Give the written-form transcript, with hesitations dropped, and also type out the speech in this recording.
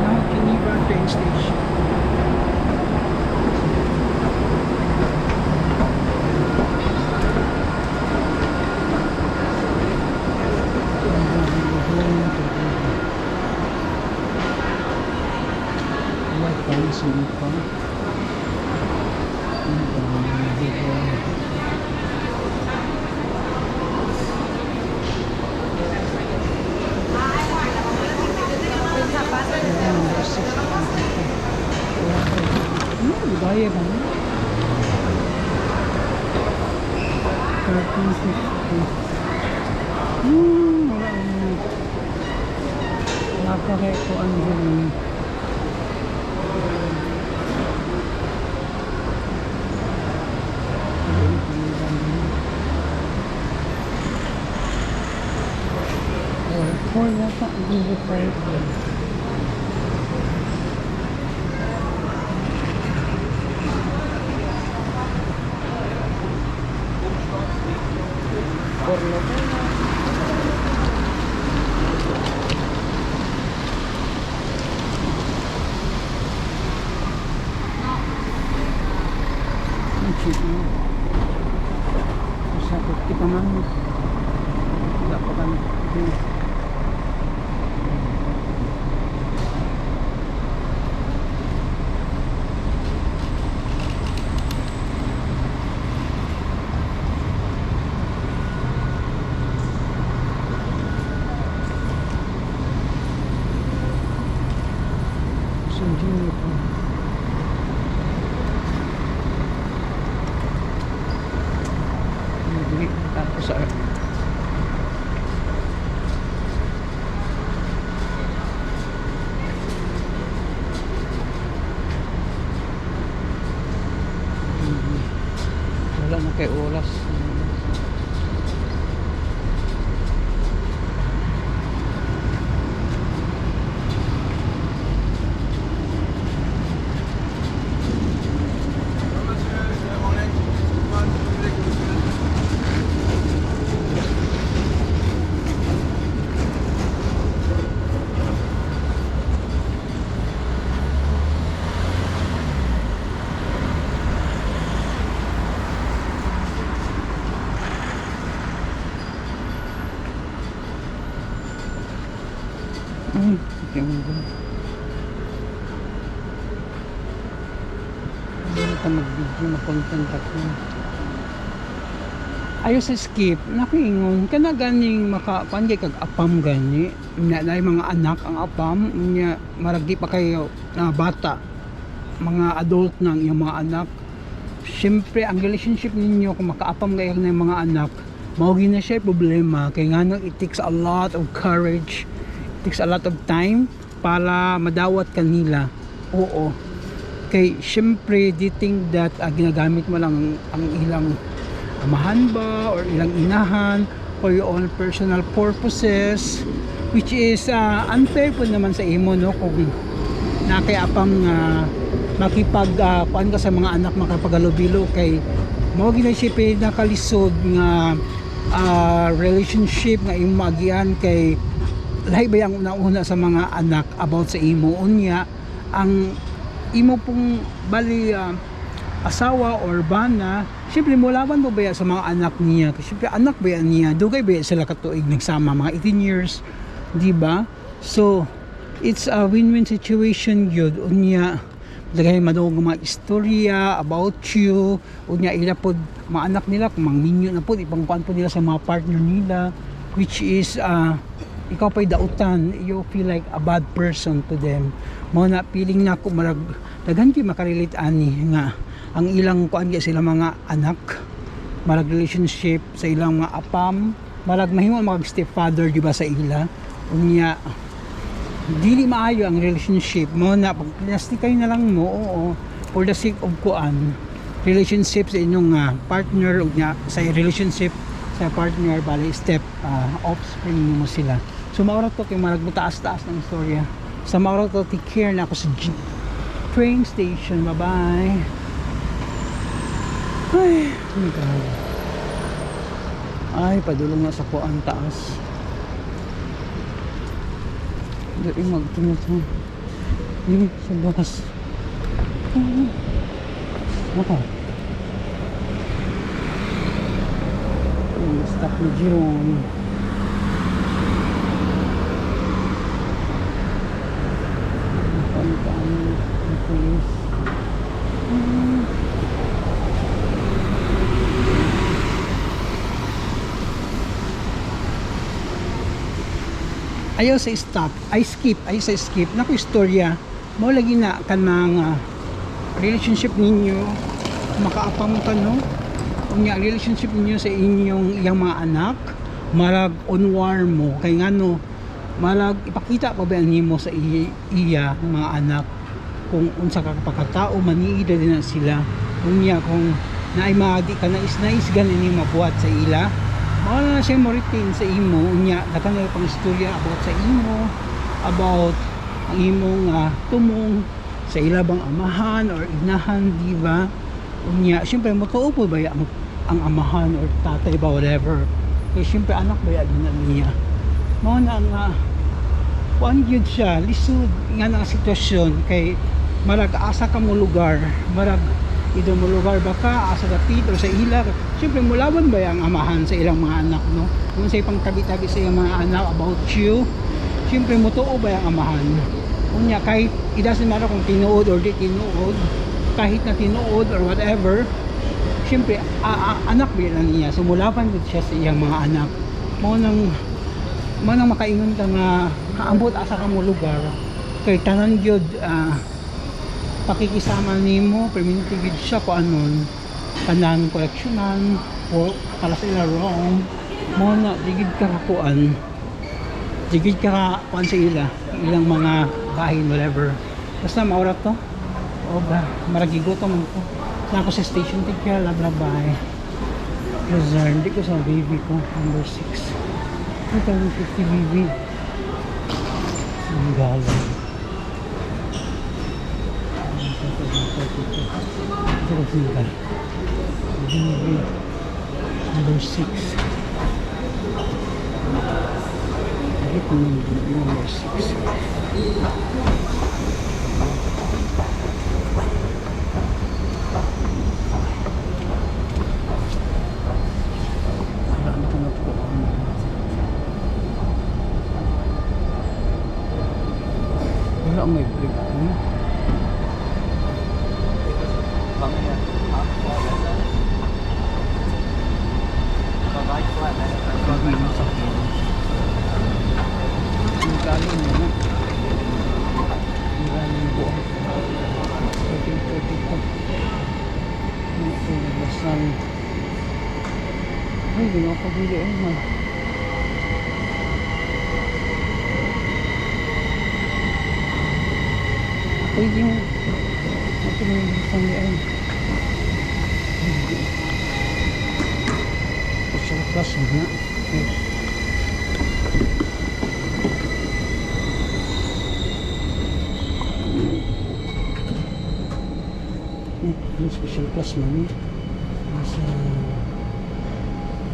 ng Geneva train station. Sini pa. Budaya kan? 1350. Wala ang napakekuan din. Or yata hindi tayo din. Sakit kita man. Wala pa kan. Sendiri po. Tapos wala na kay oras. Mag-video na content ako. Ayos sa skip nakiingon kana ganing makakuan kag apam gani na mga anak ang apam nya maragi pa kayo na bata mga adult na ang iyong mga anak. Siyempre ang relationship ninyo kung makaapam kayo ng mga anak mao gina siya problema kay ngano it takes a lot of courage, it takes a lot of time para madawat kanila. Oo, kay syempre they think that ginagamit mo lang ang ilang amahan ba or ilang inahan for your own personal purposes, which is unfair po naman sa imo no kung nakiapang makipag kuan ka sa mga anak makapagalubilo kay mao ginasipin nakalisod nga relationship nga imo agian kay lahi ba yang una sa mga anak about sa imo unya ang imo pong bali asawa or bana siyempre mulaban mo ba sa mga anak niya kasi siyempre anak ba niya dugay ba sila katuig nagsama mga 18 years di ba? So it's a win-win situation yun unya daghay madugong mga istorya about you unya ila pod mga anak nila kung mangminyo na pod ipangkuan po nila sa mga partner nila which is ikaw pa'y dautan, you feel like a bad person to them. Mo na feeling na ako marag daghan gyud makarelate ani nga ang ilang kuan gyud sila mga anak marag relationship sa ilang mga apam marag mahimo mag stepfather di ba sa ila unya dili maayo ang relationship mo na pag plastikay na lang mo oo for the sake of kuan relationship sa inyong partner unya sa relationship sa partner bali step offspring mo sila. So maura to kay marag taas-taas ng istorya. Sa maura to take care na ako sa train station. Bye bye. Ay, oh my God. Ay, padulong na sa kuan taas. Dari magtunod. Sa bus. Ako. Stop ni Jerome. Police. Ayaw sa stop, ayaw sa skip. Naku istorya, mo lagi na kanang relationship ninyo makaapang ka no. Unya relationship ninyo sa inyong iyang mga anak, marag unwar mo kay ngano marag ipakita pa ba nimo sa iya mga anak kung unsa ka pagkatao maniida din na sila. Unya kung naay maadi ka nais ganin ni mabuhat sa ila. Mao na siya mo retain sa imo unya dakan na pang istorya about sa imo, about ang imong tumong sa ila bang amahan or inahan, di ba? Unya syempre matuo po ba ang amahan or tatay ba whatever. Kaya syempre anak ba yan na niya. Mao na nga kuan gyud siya lisod nga nga sitwasyon kay marag asa ka mo lugar, marag ido mo lugar baka asa dapit or sa ila syempre mulaban ba ang amahan sa ilang mga anak no kung sa ipang tabi-tabi sa ilang mga anak about you syempre mutuo ba ang amahan unya kahit it doesn't matter kung tinuod or di tinuod kahit na tinuod or whatever syempre anak ba yan niya so mulaban gud siya sa iyang mga anak mo nang makaingon ka nga ambot asa ka mo lugar kay tanan gyud pakikisama nimo permanente gid siya ko anon kanang koleksyonan o para sa ila wrong mo na digid ka kuan sa ila ilang mga bahin whatever basta maura to o ba maragigo to man ko na ako sa station ticket lablabay Lazar hindi ko sa baby ko number 6 250 baby ang galang number 6 number 6 wala may break bagay mo sa akin yung galing mo na yung galing po 1442 ito naglasan ay ginawa pa bili man pwede yung ito na yung naglasan niya ay plus na special plus money nasa